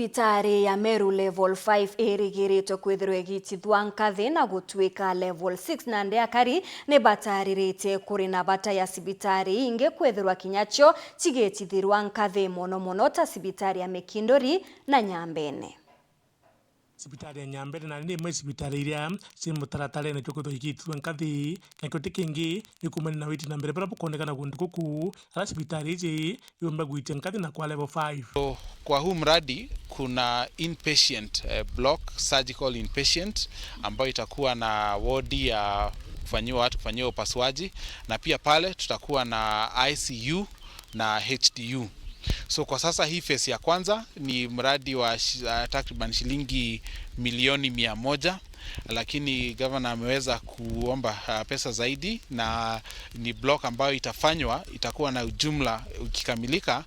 cibitari ya Meru level 5 irigiritwe kwithirwa igitithwa nkathi na gutwika level 6 na ndiakari ni batariritie kuri na bata ya cibitari ingi kwithirwa kinyacho cigitithirwa nkathi mono ta cibitari ya Mikindori na Nyambene. Sibitari ya Nyambene na ni imwe sibitari iria ci mutaratara-ini cyo kwithirwa igitithwa nkathi nakio ti kingi ni kumana na witi na mbere bara bukonekana gundu guku ara sibitari ici yomba gwitia nkathi na kwa level 5. So, kwa huu mradi kuna inpatient block, surgical inpatient ambayo itakuwa na wodi ya kufanyiwa upasuaji, na pia pale tutakuwa na ICU na HDU. So kwa sasa hii phase ya kwanza ni mradi wa takriban shilingi milioni 100, lakini governor ameweza kuomba pesa zaidi, na ni block ambayo itakuwa na ujumla ukikamilika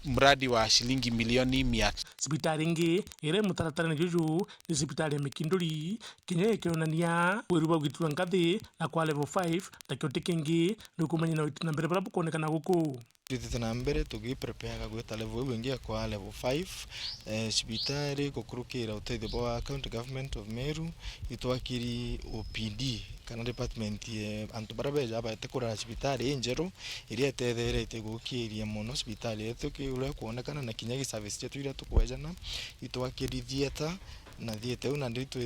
mradi wa shilingi milioni 100. Sibitari ingi ire mutaratara juju ni sibitari ya Mikindori kinya ikionania wiruba gitithwa nkathi na kwa level 5 takio tikingi ni kumenya na witi na mbere bara bukonekana guku. Tutite na mbere tugiprepare gwita level wingi kwa level 5 sibitari gukurukira uteithio bwa county government of Meru itwakiri OPD kana department antu barabeja abate kurara sibitari injeru iria ethetherete gukiria muno sibitari yetu kiure kuonekana na kinya service yetu iria tukwejana itwakiri theater na theater una nditu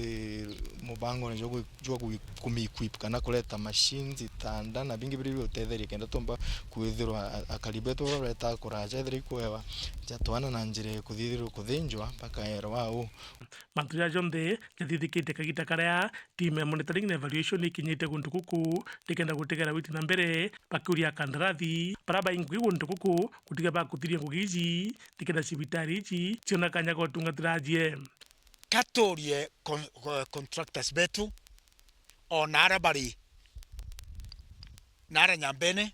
mubango ni jwa kumiequip kana kuleta machines itanda na bingi biri utetheria kenda tomba kwithirwa akaribeto reta kuraja thiri kwewa jatwana na njire kuthithirwa kuthinjwa mpaka ero wao mantuya jonde jathithikite kagita karia team ya monitoring na evaluation ikinyite gundu guku tikenda gutegera witi na mbere bakuria kandarathi baraba ingi gundu guku kutiga bakuthiria ngugici tikenda cibitari ici ciona kanya gotungatiraje katorie contractors betu onara bari nara Nyambene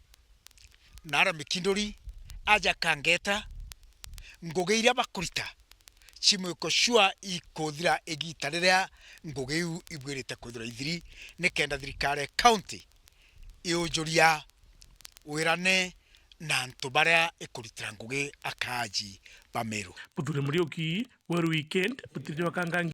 nara Mikindori aja kangeta ngugi iria bakurita cimwiko shua ikuthira igita riria ngugi iu ibwirite kuthira ithiri nikenda thirikari county iujuria wirane na antu baria ikuritira ngugi akaji ba Meru. Muthure Muriuki Weru Weekend mutithio kangangi.